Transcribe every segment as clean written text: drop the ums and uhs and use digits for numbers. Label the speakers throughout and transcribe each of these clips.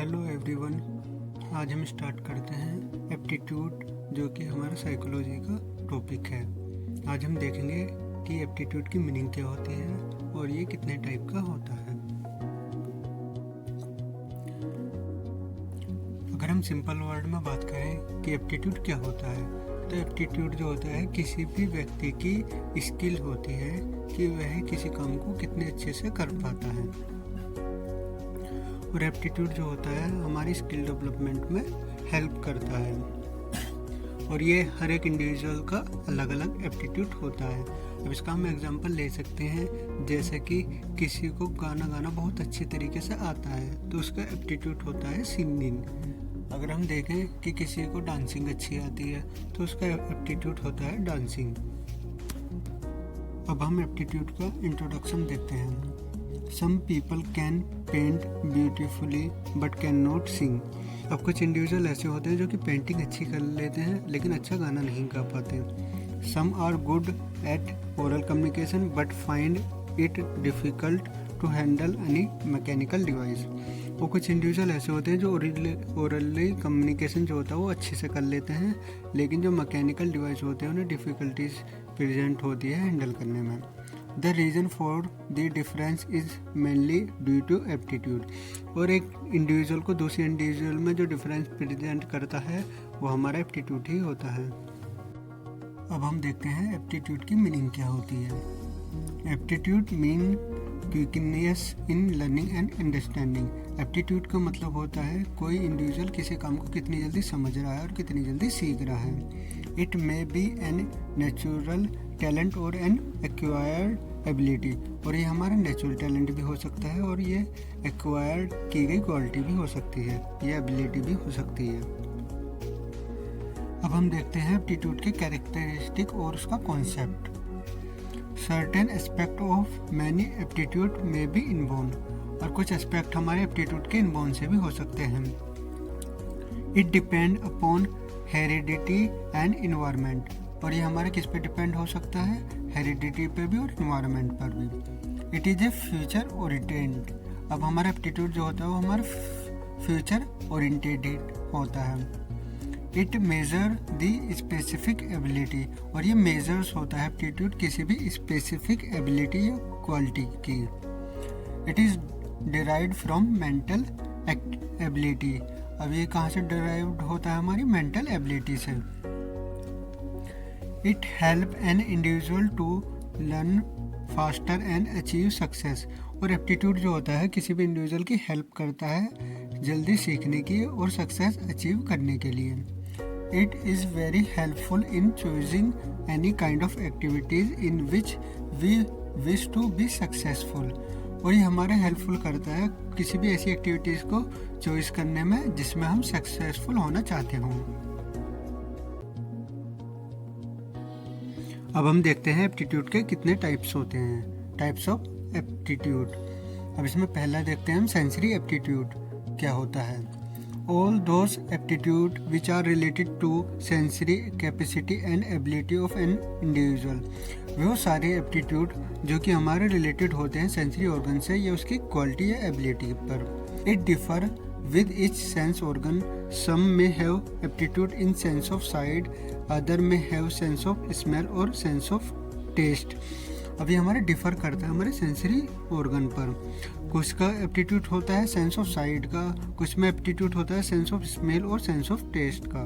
Speaker 1: Hello everyone. आज हम start करते हैं एप्टीट्यूड, जो कि हमारा साइकोलॉजी का टॉपिक है। आज हम देखेंगे कि एप्टीट्यूड की मीनिंग क्या होती है और ये कितने टाइप का होता है। अगर हम सिंपल वर्ड में बात करें कि एप्टीट्यूड क्या होता है, तो एप्टीट्यूड जो होता है किसी भी व्यक्ति की स्किल होती है कि वह किसी काम को कितने अच्छे से कर पाता है। और एप्टीट्यूड जो होता है हमारी स्किल डेवलपमेंट में हेल्प करता है। और ये हर एक इंडिविजुअल का अलग अलग एप्टीट्यूड होता है। अब इसका हम एग्जांपल ले सकते हैं, जैसे कि किसी को गाना गाना बहुत अच्छे तरीके से आता है तो उसका एप्टीट्यूड होता है सिंगिंग। अगर हम देखें कि किसी को डांसिंग अच्छी आती है तो उसका एप्टीट्यूड होता है डांसिंग। अब हम एप्टीट्यूड का इंट्रोडक्शन देखते हैं। Some people can paint beautifully but cannot sing। अब कुछ इंडिविजुअल ऐसे होते हैं जो कि पेंटिंग अच्छी कर लेते हैं लेकिन अच्छा गाना नहीं गा पाते। Some are good at oral communication but find it difficult to handle any mechanical device। और कुछ इंडिविजुअल ऐसे होते हैं जो ओरली कम्युनिकेशन जो होता है वो अच्छे से कर लेते हैं, लेकिन जो मैकेनिकल डिवाइस होते हैं उन्हें डिफ़िकल्टीज प्रेजेंट होती है हैंडल करने में। The reason for the difference is mainly due to aptitude। और एक इंडिविजुअल को दूसरे इंडिविजुअल में जो डिफरेंस प्रेजेंट करता है वो हमारा एप्टीट्यूड ही होता है। अब हम देखते हैं एप्टीट्यूड की मीनिंग क्या होती है। Aptitude mean quickness in learning and understanding. Aptitude का मतलब होता है कोई इंडिविजुअल किसी काम को कितनी जल्दी समझ रहा है और कितनी जल्दी सीख रहा है। It may be an natural talent और एन एक्वायर्ड एबिलिटी। और ये हमारा नेचुरल टैलेंट भी हो सकता है और ये एक्वायर्ड की गई क्वालिटी भी हो सकती है, ये एबिलिटी भी हो सकती है। अब हम देखते हैं एप्टीट्यूड के कैरेक्टरिस्टिक और उसका concept. Certain aspect of many aptitude में बी इनबोर्न। और कुछ एस्पेक्ट हमारे एप्टीट्यूड के इनबोर्न से भी हो सकते हैं। It depend upon heredity and environment. और ये हमारे किस पे डिपेंड हो सकता है, हेरिडिटी पे भी और इन्वायरमेंट पर भी। It is a future oriented. अब हमारा एप्टीट्यूड जो होता है वो हमारा फ्यूचर ओरिएंटेड होता है। It measure the specific ability. और ये मेजर्स होता है एप्टीट्यूड किसी भी स्पेसिफिक एबिलिटी या क्वालिटी की। It is derived from mental ability. अब ये कहाँ से डिराइव्ड होता है, हमारी मेंटल एबिलिटी से। It help an individual to learn faster and achieve success. और एप्टीट्यूड जो होता है किसी भी इंडिविजुअल की हेल्प करता है जल्दी सीखने की और सक्सेस अचीव करने के लिए। It is very helpful in choosing any kind of activities in which we wish to be successful. और ये हमारे हेल्पफुल करता है किसी भी ऐसी एक्टिविटीज़ को चॉइस करने में जिसमें हम सक्सेसफुल होना चाहते हों। अब हम देखते हैं एप्टीट्यूड के कितने टाइप्स होते हैं, टाइप्स ऑफ एप्टीट्यूड। अब इसमें पहला देखते हैं हम सेंसरी एप्टीट्यूड क्या होता है। All those aptitude which are related to sensory capacity and ability of an individual. वो सारे एप्टीट्यूड जो कि हमारे रिलेटेड होते हैं सेंसरी ऑर्गन से या उसकी क्वालिटी या एबिलिटी पर। It differ with each sense organ. Some may have aptitude in sense of sight, other may have sense of smell और sense of taste। अब ये हमारे डिफर करता है हमारे सेंसरी ऑर्गन पर। कुछ का एप्टीट्यूड होता है सेंस ऑफ साइट का, कुछ में एप्टीट्यूड होता है सेंस ऑफ स्मेल और सेंस ऑफ टेस्ट का।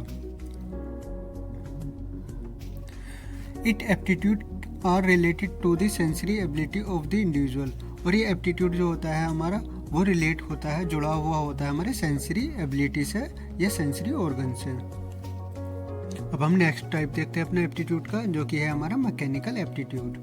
Speaker 1: It aptitude are related to the sensory ability of the individual. और ये एप्टीट्यूड जो होता है हमारा वो रिलेट होता है, जुड़ा हुआ होता है हमारे सेंसरी एबिलिटी से या सेंसरी ऑर्गन से। अब हम नेक्स्ट टाइप देखते हैं अपने एप्टीट्यूड का, जो कि है हमारा mechanical aptitude.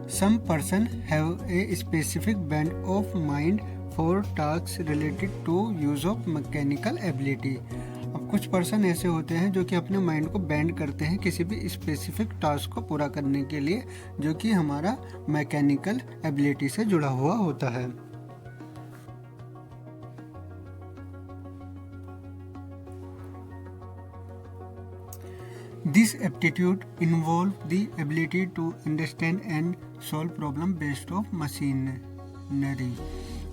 Speaker 1: Some person have a specific band of mind for task related to use of mechanical ability. अब कुछ पर्सन ऐसे होते हैं जो कि अपने माइंड को बैंड करते हैं किसी भी स्पेसिफिक टास्क को पूरा करने के लिए, जो कि हमारा मैकेनिकल एबिलिटी से जुड़ा हुआ होता है। This aptitude involves the ability to understand and solve problem based on machinery।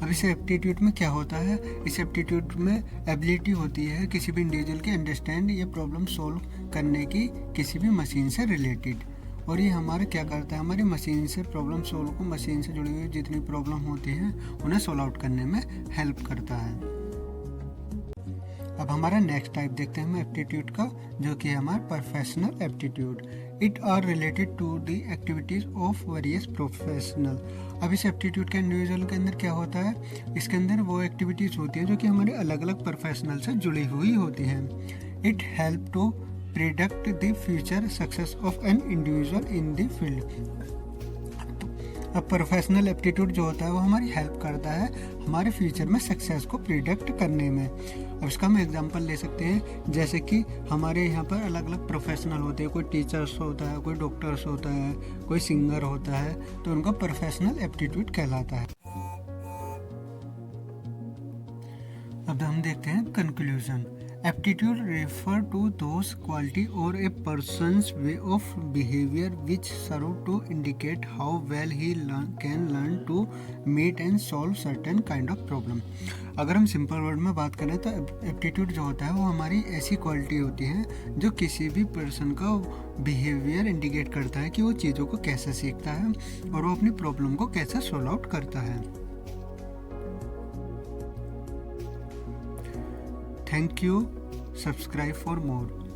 Speaker 1: अब इस एप्टीट्यूड में क्या होता है, इस एप्टीट्यूड में एबिलिटी होती है किसी भी इंडिविजुअल की अंडरस्टैंड या प्रॉब्लम सॉल्व करने की किसी भी मशीन से रिलेटेड। और ये हमारा क्या करता है, हमारी मशीन से प्रॉब्लम सॉल्व को, मशीन से जुड़ी हुई जितनी प्रॉब्लम होती हैं उन्हें सॉल्व आउट करने में हेल्प करता है। अब हमारा नेक्स्ट टाइप देखते हैं हम एप्टीट्यूड का, जो कि है हमारा professional aptitude. It are related to the activities of various professional. अब इस एप्टीट्यूड के इंडिविजुअल के अंदर क्या होता है, इसके अंदर वो एक्टिविटीज होती हैं जो कि हमारे अलग अलग प्रोफेशनल से जुड़ी हुई होती हैं। It help to predict the future success of an individual in the field. अब प्रोफेशनल एप्टीट्यूड जो होता है वो हमारी हेल्प करता है हमारे फ्यूचर में सक्सेस को प्रिडिक्ट करने में। अब इसका हम एग्जांपल ले सकते हैं, जैसे कि हमारे यहाँ पर अलग अलग प्रोफेशनल होते हैं, कोई टीचर्स होता है, कोई डॉक्टर्स होता है, कोई सिंगर होता है, तो उनका प्रोफेशनल एप्टीट्यूड कहलाता है। अब हम देखते हैं conclusion. Aptitude refer to those quality or a person's way of behavior which serve to indicate how well he can learn to meet and solve certain kind of problem। अगर हम simple word में बात करें तो aptitude जो होता है वो हमारी ऐसी क्वालिटी होती है जो किसी भी पर्सन का बिहेवियर इंडिकेट करता है कि वो चीज़ों को कैसे सीखता है और वो अपनी प्रॉब्लम को कैसे सॉल्व आउट करता है। Thank you. Subscribe for more.